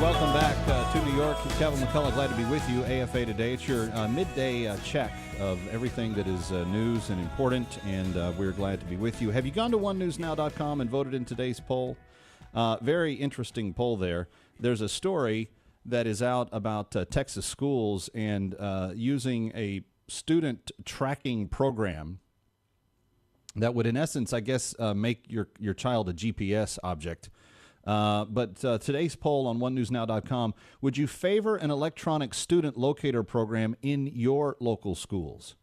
Welcome back to New York. Kevin McCullough, glad to be with you. AFA Today. It's your midday check of everything that is news and important, and we're glad to be with you. Have you gone to onenewsnow.com and voted in today's poll? Very interesting poll there. There's a story that is out about Texas schools and using a student tracking program that would, in essence, I guess, make your child a GPS object. But today's poll on onenewsnow.com, would you favor an electronic student locator program in your local schools?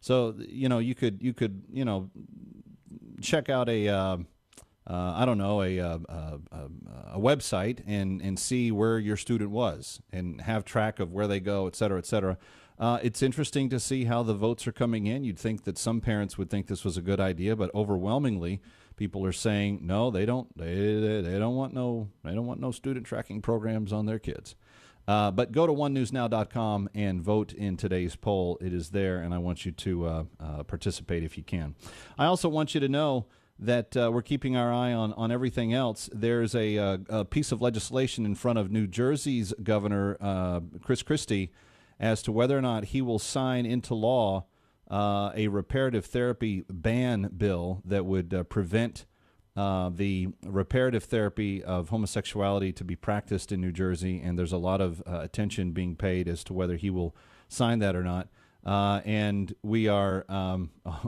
So, you could check out a website and see where your student was and have track of where they go, et cetera, et cetera. It's interesting to see how the votes are coming in. You'd think that some parents would think this was a good idea, but overwhelmingly, people are saying no. They don't. They don't want no student tracking programs on their kids. But go to onenewsnow.com and vote in today's poll. It is there, and I want you to participate if you can. I also want you to know that we're keeping our eye on everything else. There's a piece of legislation in front of New Jersey's Governor Chris Christie as to whether or not he will sign into law a reparative therapy ban bill that would prevent the reparative therapy of homosexuality to be practiced in New Jersey, and there's a lot of attention being paid as to whether he will sign that or not. And we are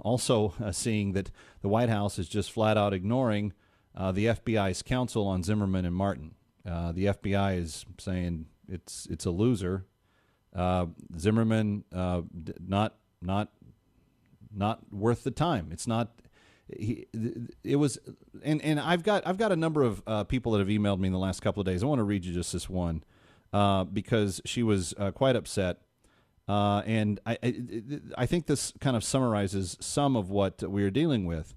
also seeing that the White House is just flat out ignoring the FBI's counsel on Zimmerman and Martin. The FBI is saying it's a loser. Zimmerman not worth the time. It's not. It was, and I've got a number of people that have emailed me in the last couple of days. I want to read you just this one because she was quite upset, and I think this kind of summarizes some of what we are dealing with.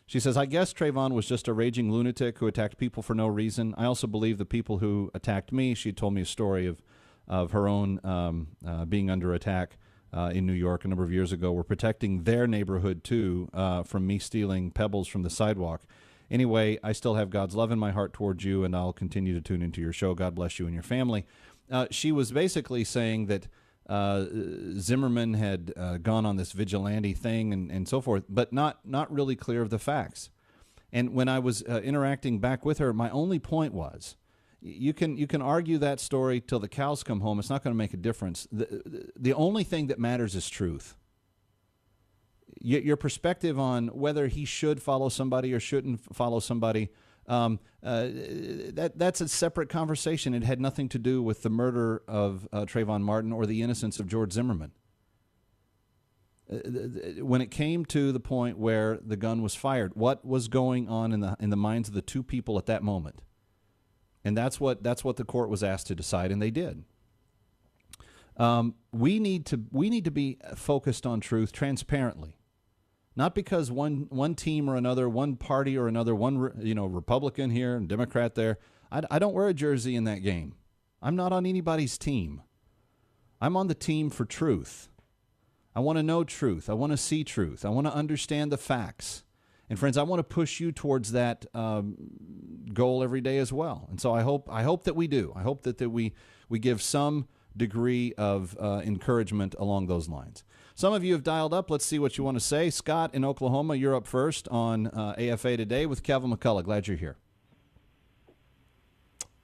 She says, "I guess Trayvon was just a raging lunatic who attacked people for no reason. I also believe the people who attacked me." She told me a story of her own being under attack in New York a number of years ago, were protecting their neighborhood, too, from me stealing pebbles from the sidewalk. Anyway, I still have God's love in my heart towards you, and I'll continue to tune into your show. God bless you and your family. She was basically saying that Zimmerman had gone on this vigilante thing and so forth, but not really clear of the facts. And when I was interacting back with her, my only point was, you can argue that story till the cows come home. It's not going to make a difference. The only thing that matters is truth. Your perspective on whether he should follow somebody or shouldn't follow somebody, that's a separate conversation. It had nothing to do with the murder of Trayvon Martin or the innocence of George Zimmerman. When it came to the point where the gun was fired, what was going on in the minds of the two people at that moment? And that's what the court was asked to decide, and they did. We need to be focused on truth transparently, not because one team or another, one party or another, one Republican here and Democrat there. I don't wear a jersey in that game. I'm not on anybody's team. I'm on the team for truth. I want to know truth. I want to see truth. I want to understand the facts. And friends, I want to push you towards that goal every day as well. And so I hope that we do. I hope that we give some degree of encouragement along those lines. Some of you have dialed up. Let's see what you want to say. Scott in Oklahoma, you're up first on AFA Today with Kevin McCullough. Glad you're here.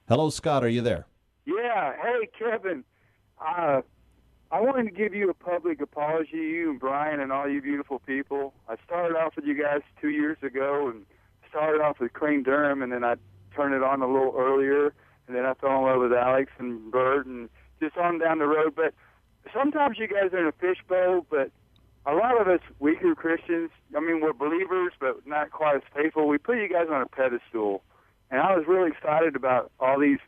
Hello, Scott. Are you there? Yeah. Hey, Kevin. I wanted to give you a public apology, you and Brian and all you beautiful people. I started off with you guys 2 years ago and started off with Crane Durham, and then I turned it on a little earlier, and then I fell in love with Alex and Bert and just on down the road. But sometimes you guys are in a fishbowl, but a lot of us weaker Christians, we're believers, but not quite as faithful. We put you guys on a pedestal, and I was really excited about all these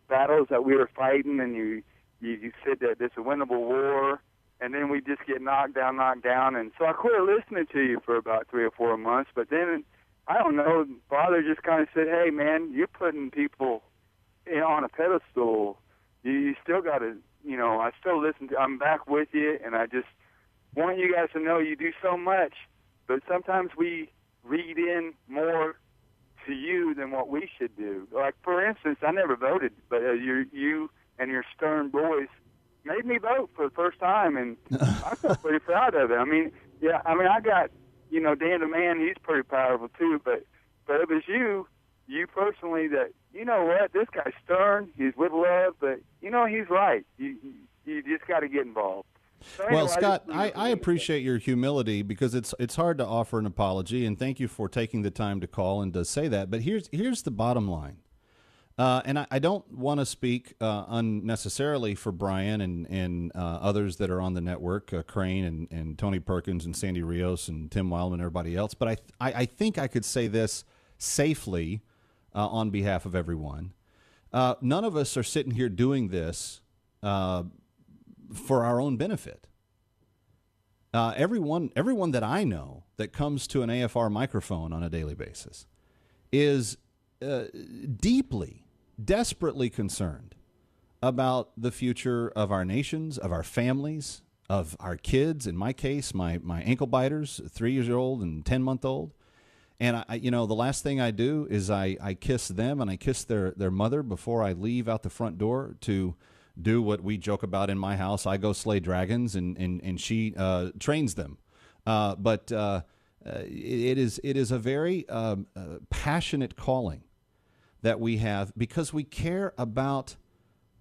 battles that we were fighting, and you said that it's a winnable war, and then we just get knocked down. And so I quit listening to you for about 3 or 4 months. But then, I don't know, Father just kind of said, hey, man, you're putting people on a pedestal. You still got to, I still listen to, I'm back with you, and I just want you guys to know you do so much. But sometimes we read in more to you than what we should do. Like, for instance, I never voted, but you and your stern voice made me vote for the first time, and I felt pretty proud of it. I mean, I got, Dan the Man, he's pretty powerful too, but it was you personally that, you know what, this guy's stern, he's with love, but, he's right. You just got to get involved. So anyway, well, Scott, I appreciate your humility, because it's hard to offer an apology, and thank you for taking the time to call and to say that. But here's the bottom line. And I don't want to speak unnecessarily for Brian and others that are on the network, Crane and Tony Perkins and Sandy Rios and Tim Wildman and everybody else. But I think I could say this safely on behalf of everyone. None of us are sitting here doing this for our own benefit. Everyone that I know that comes to an AFR microphone on a daily basis is desperately concerned about the future of our nations, of our families, of our kids. In my case, my ankle biters, 3-year-old and 10-month-old. And the last thing I do is I kiss them and I kiss their mother before I leave out the front door to do what we joke about in my house. I go slay dragons and she trains them. But it is a very passionate calling that we have, because we care about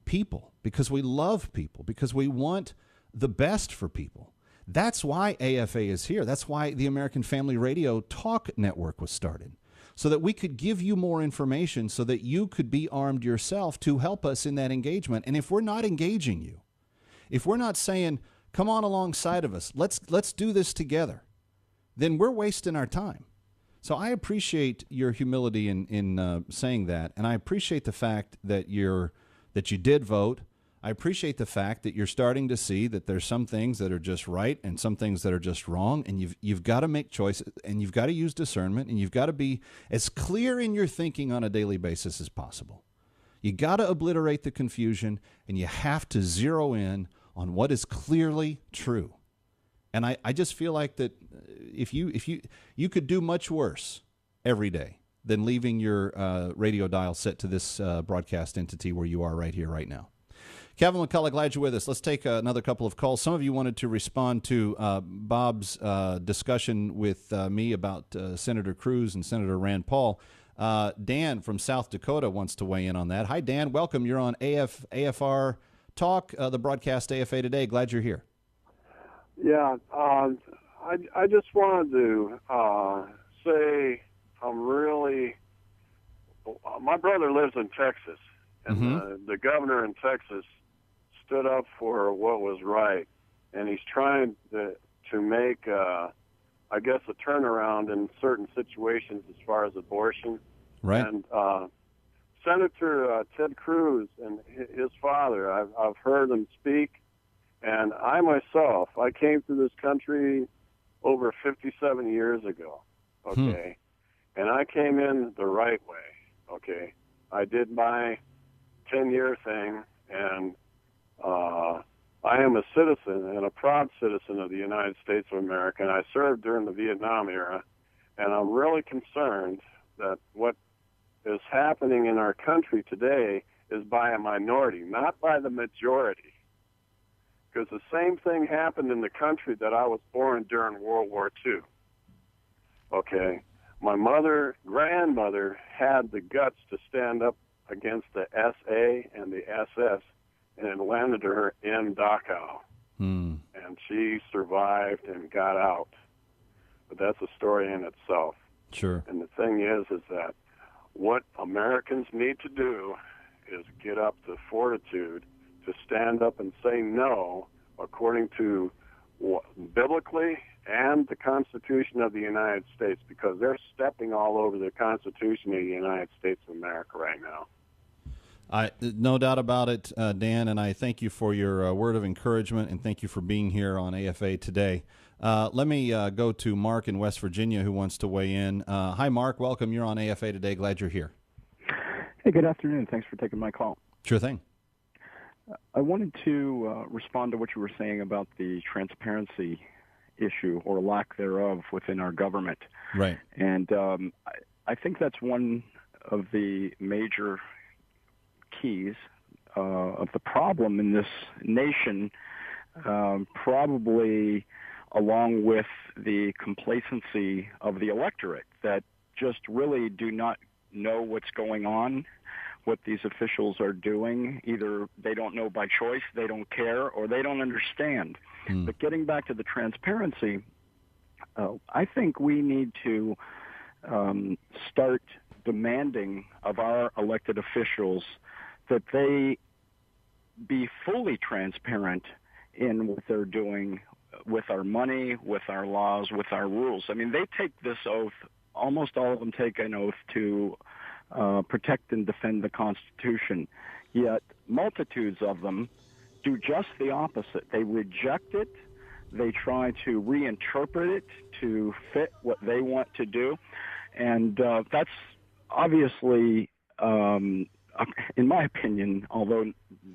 people, because we love people, because we want the best for people. That's why AFA is here. That's why the American Family Radio Talk Network was started, so that we could give you more information, so that you could be armed yourself to help us in that engagement. And if we're not engaging you, if we're not saying, come on alongside of us, let's do this together, then we're wasting our time. So I appreciate your humility in saying that, and I appreciate the fact that you did vote. I appreciate the fact that you're starting to see that there's some things that are just right and some things that are just wrong, and you've got to make choices, and you've got to use discernment, and you've got to be as clear in your thinking on a daily basis as possible. You got to obliterate the confusion, and you have to zero in on what is clearly true. And I just feel like that if you could do much worse every day than leaving your radio dial set to this broadcast entity where you are right here, right now. Kevin McCullough, glad you're with us. Let's take another couple of calls. Some of you wanted to respond to Bob's discussion with me about Senator Cruz and Senator Rand Paul. Dan from South Dakota wants to weigh in on that. Hi, Dan. Welcome. You're on AFR Talk, the broadcast AFA Today. Glad you're here. Yeah, I just wanted to say my brother lives in Texas, and the governor in Texas stood up for what was right, and he's trying to make, a turnaround in certain situations as far as abortion. Right. And Senator Ted Cruz and his father, I've heard them speak. And I myself, I came to this country over 57 years ago, okay? And I came in the right way, okay? I did my 10-year thing, and I am a citizen and a proud citizen of the United States of America, and I served during the Vietnam era, and I'm really concerned that what is happening in our country today is by a minority, not by the majority. Because the same thing happened in the country that I was born during World War II. Okay? My grandmother had the guts to stand up against the SA and the SS, and it landed her in Dachau. And she survived and got out. But that's a story in itself. Sure. And the thing is that what Americans need to do is get up the fortitude to stand up and say no according to biblically and the Constitution of the United States, because they're stepping all over the Constitution of the United States of America right now. No doubt about it, Dan, and I thank you for your word of encouragement, and thank you for being here on AFA Today. Let me go to Mark in West Virginia, who wants to weigh in. Hi, Mark. Welcome. You're on AFA Today. Glad you're here. Hey, good afternoon. Thanks for taking my call. Sure thing. I wanted to respond to what you were saying about the transparency issue or lack thereof within our government. Right. And I think that's one of the major keys of the problem in this nation, probably along with the complacency of the electorate that just really do not know what's going on, what these officials are doing. Either they don't know by choice, they don't care, or they don't understand. But getting back to the transparency, I think we need to start demanding of our elected officials that they be fully transparent in what they're doing with our money, with our laws, with our rules. I mean, they take this oath, almost all of them take an oath to protect and defend the Constitution, yet multitudes of them do just the opposite. They reject it. They try to reinterpret it to fit what they want to do. And that's obviously, in my opinion, although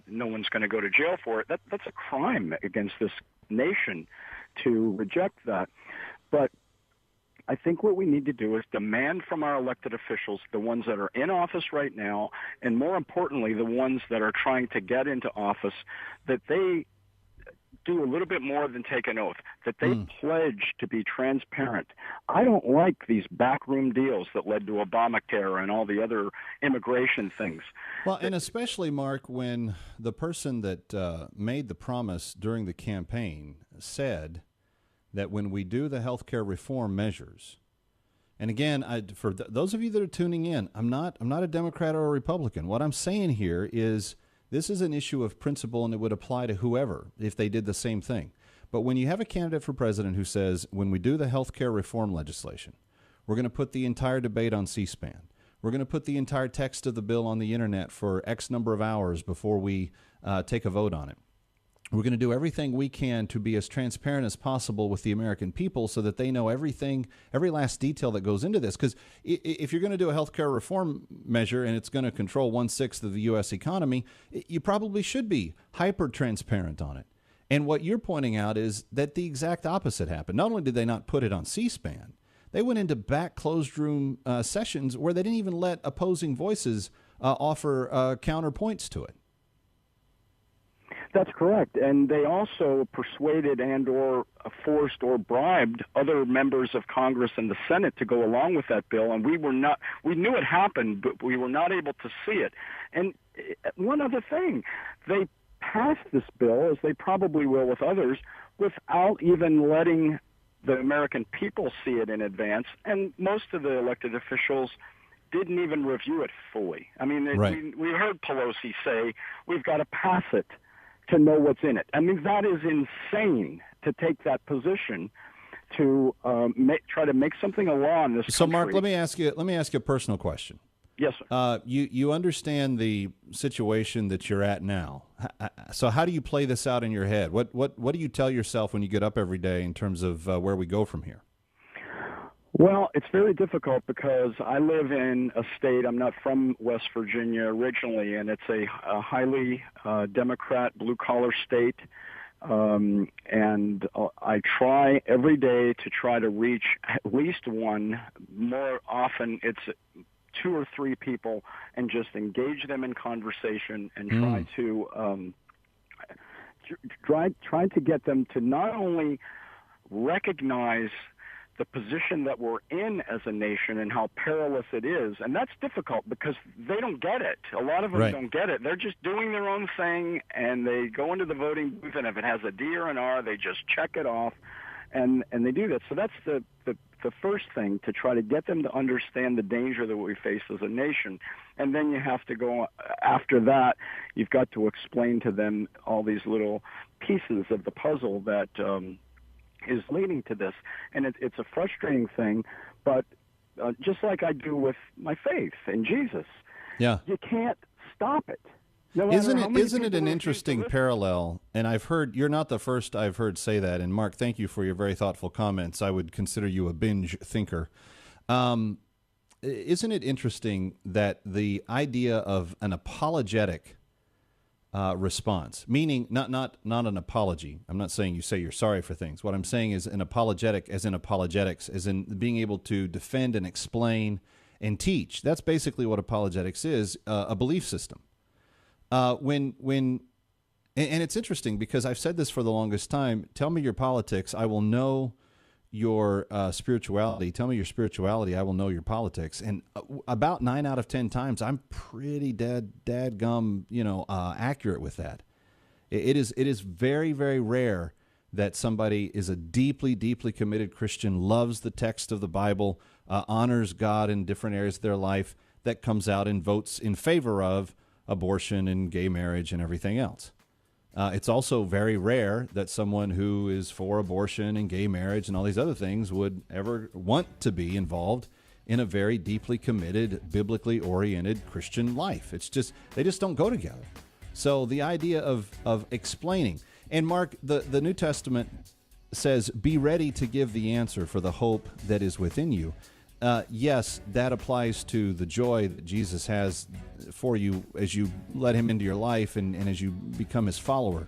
no one's going to go to jail for it, that's a crime against this nation to reject that. But I think what we need to do is demand from our elected officials, the ones that are in office right now, and more importantly, the ones that are trying to get into office, that they do a little bit more than take an oath, that they pledge to be transparent. I don't like these backroom deals that led to Obamacare and all the other immigration things. Well, and especially, Mark, when the person that made the promise during the campaign said that when we do the health care reform measures, and again, for those of you that are tuning in, I'm not a Democrat or a Republican. What I'm saying here is this is an issue of principle, and it would apply to whoever if they did the same thing. But when you have a candidate for president who says, when we do the health care reform legislation, we're going to put the entire debate on C-SPAN. We're going to put the entire text of the bill on the internet for X number of hours before we take a vote on it. We're going to do everything we can to be as transparent as possible with the American people so that they know everything, every last detail that goes into this. Because if you're going to do a health care reform measure and it's going to control 1/6 of the U.S. economy, you probably should be hyper-transparent on it. And what you're pointing out is that the exact opposite happened. Not only did they not put it on C-SPAN, they went into back closed room sessions where they didn't even let opposing voices offer counterpoints to it. That's correct. And they also persuaded and or forced or bribed other members of Congress and the Senate to go along with that bill. And we knew it happened, but we were not able to see it. And one other thing, they passed this bill, as they probably will with others, without even letting the American people see it in advance. And most of the elected officials didn't even review it fully. I mean, right. we heard Pelosi say, we've got to pass it to know what's in it. I mean, that is insane to take that position to try to make something a law in this country. So, Mark, let me ask you a personal question. Yes, sir. You understand the situation that you're at now. So, how do you play this out in your head? What do you tell yourself when you get up every day in terms of where we go from here? Well, it's very difficult because I live in a state, I'm not from West Virginia originally, and it's a highly Democrat, blue-collar state, and I try every day to try to reach at least one. More often, it's 2 or 3 people, and just engage them in conversation and try to get them to not only recognize the position that we're in as a nation and how perilous it is. And that's difficult because they don't get it. A lot of them don't get it. They're just doing their own thing, and they go into the voting booth, and if it has a D or an R, they just check it off, and they do that. So that's the first thing, to try to get them to understand the danger that we face as a nation. And then you have to go, after that, you've got to explain to them all these little pieces of the puzzle that is leading to this. And it's a frustrating thing, but just like I do with my faith in Jesus, you can't stop it. No, isn't it an interesting parallel? And I've heard, you're not the first I've heard say that. And Mark, thank you for your very thoughtful comments. I would consider you a binge thinker. Isn't it interesting that the idea of an apologetic response, meaning not an apology. I'm not saying you say you're sorry for things. What I'm saying is an apologetic, as in apologetics, as in being able to defend and explain and teach. That's basically what apologetics is, a belief system. And it's interesting because I've said this for the longest time. Tell me your politics, I will know your spirituality. Tell me your spirituality, I will know your politics. And about 9 out of 10 times, I'm pretty dadgum, accurate with that. It is very, very rare that somebody is a deeply, deeply committed Christian, loves the text of the Bible, honors God in different areas of their life, that comes out and votes in favor of abortion and gay marriage and everything else. It's also very rare that someone who is for abortion and gay marriage and all these other things would ever want to be involved in a very deeply committed, biblically oriented Christian life. It's just, they just don't go together. So the idea of explaining, and Mark, the New Testament says, be ready to give the answer for the hope that is within you. Yes, that applies to the joy that Jesus has for you as you let him into your life and as you become his follower.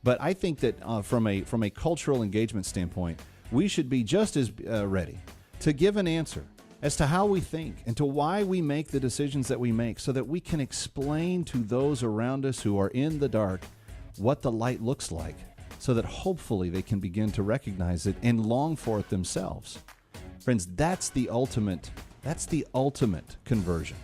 But I think that from a cultural engagement standpoint, we should be just as ready to give an answer as to how we think and to why we make the decisions that we make, so that we can explain to those around us who are in the dark what the light looks like, so that hopefully they can begin to recognize it and long for it themselves. Friends, that's the ultimate conversion,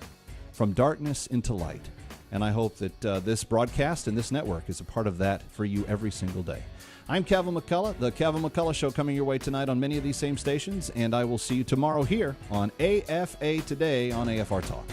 from darkness into light. And I hope that this broadcast and this network is a part of that for you every single day. I'm Kevin McCullough, the Kevin McCullough Show, coming your way tonight on many of these same stations, and I will see you tomorrow here on AFA Today on AFR Talk.